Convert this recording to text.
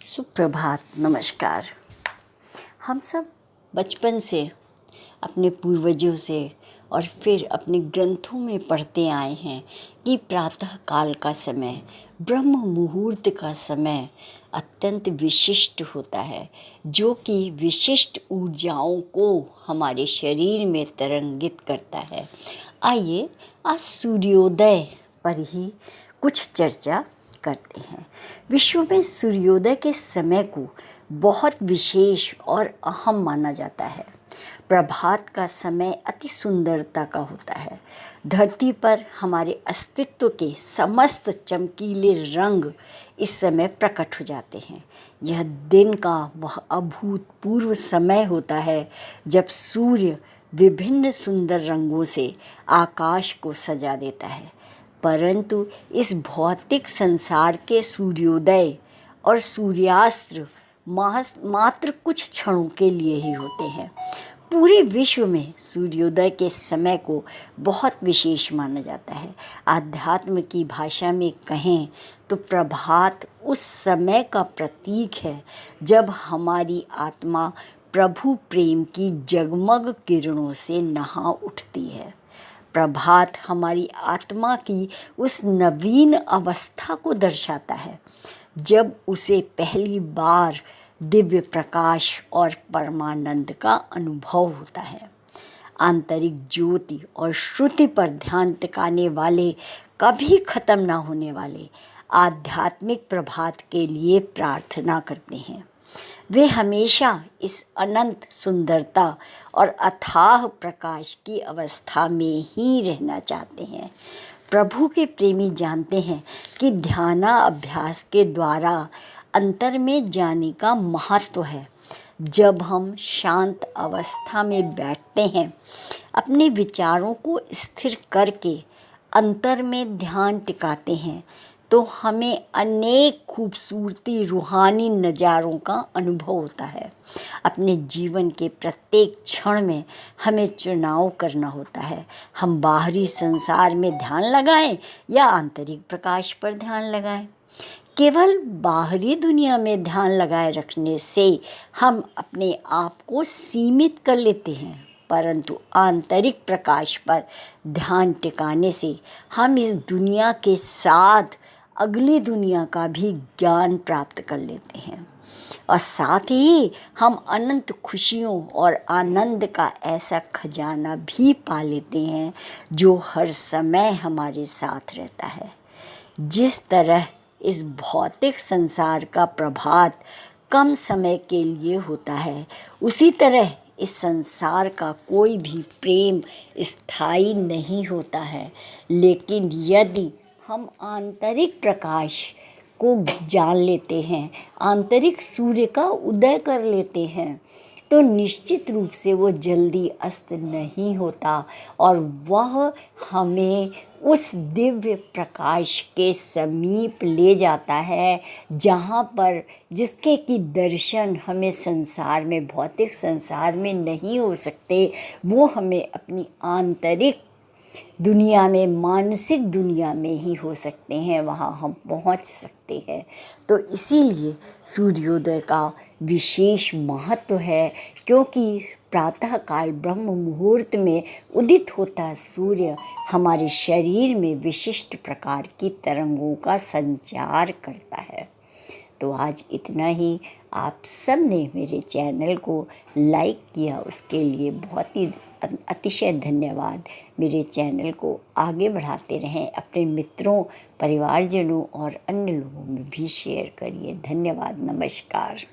सुप्रभात, नमस्कार। हम सब बचपन से अपने पूर्वजों से और फिर अपने ग्रंथों में पढ़ते आए हैं कि प्रातः काल का समय, ब्रह्म मुहूर्त का समय अत्यंत विशिष्ट होता है, जो कि विशिष्ट ऊर्जाओं को हमारे शरीर में तरंगित करता है। आइए आज सूर्योदय पर ही कुछ चर्चा करते हैं। विश्व में सूर्योदय के समय को बहुत विशेष और अहम माना जाता है। प्रभात का समय अति सुंदरता का होता है। धरती पर हमारे अस्तित्व के समस्त चमकीले रंग इस समय प्रकट हो जाते हैं। यह दिन का वह अभूतपूर्व समय होता है जब सूर्य विभिन्न सुंदर रंगों से आकाश को सजा देता है। परंतु इस भौतिक संसार के सूर्योदय और सूर्यास्त मात्र कुछ क्षणों के लिए ही होते हैं। पूरे विश्व में सूर्योदय के समय को बहुत विशेष माना जाता है। आध्यात्म की भाषा में कहें तो प्रभात उस समय का प्रतीक है जब हमारी आत्मा प्रभु प्रेम की जगमग किरणों से नहा उठती है। प्रभात हमारी आत्मा की उस नवीन अवस्था को दर्शाता है जब उसे पहली बार दिव्य प्रकाश और परमानंद का अनुभव होता है। आंतरिक ज्योति और श्रुति पर ध्यान टिकाने वाले कभी खत्म ना होने वाले आध्यात्मिक प्रभात के लिए प्रार्थना करते हैं। वे हमेशा इस अनंत सुंदरता और अथाह प्रकाश की अवस्था में ही रहना चाहते हैं। प्रभु के प्रेमी जानते हैं कि ध्याना अभ्यास के द्वारा अंतर में जाने का महत्व है। जब हम शांत अवस्था में बैठते हैं, अपने विचारों को स्थिर करके अंतर में ध्यान टिकाते हैं, तो हमें अनेक खूबसूरती रूहानी नज़ारों का अनुभव होता है। अपने जीवन के प्रत्येक क्षण में हमें चुनाव करना होता है। हम बाहरी संसार में ध्यान लगाएं या आंतरिक प्रकाश पर ध्यान लगाएं। केवल बाहरी दुनिया में ध्यान लगाए रखने से हम अपने आप को सीमित कर लेते हैं, परंतु आंतरिक प्रकाश पर ध्यान टिकाने से हम इस दुनिया के साथ अगली दुनिया का भी ज्ञान प्राप्त कर लेते हैं और साथ ही हम अनंत खुशियों और आनंद का ऐसा खजाना भी पा लेते हैं जो हर समय हमारे साथ रहता है। जिस तरह इस भौतिक संसार का प्रभात कम समय के लिए होता है, उसी तरह इस संसार का कोई भी प्रेम स्थायी नहीं होता है। लेकिन यदि हम आंतरिक प्रकाश को जान लेते हैं, आंतरिक सूर्य का उदय कर लेते हैं, तो निश्चित रूप से वो जल्दी अस्त नहीं होता और वह हमें उस दिव्य प्रकाश के समीप ले जाता है जहाँ पर जिसके कि दर्शन हमें संसार में, भौतिक संसार में नहीं हो सकते। वो हमें अपनी आंतरिक दुनिया में, मानसिक दुनिया में ही हो सकते हैं, वहाँ हम पहुँच सकते हैं। तो इसीलिए सूर्योदय का विशेष महत्व है, क्योंकि प्रातःकाल ब्रह्म मुहूर्त में उदित होता सूर्य हमारे शरीर में विशिष्ट प्रकार की तरंगों का संचार करता है। तो आज इतना ही। आप सब ने मेरे चैनल को लाइक किया, उसके लिए बहुत ही अतिशय धन्यवाद। मेरे चैनल को आगे बढ़ाते रहें, अपने मित्रों, परिवारजनों और अन्य लोगों में भी शेयर करिए। धन्यवाद, नमस्कार।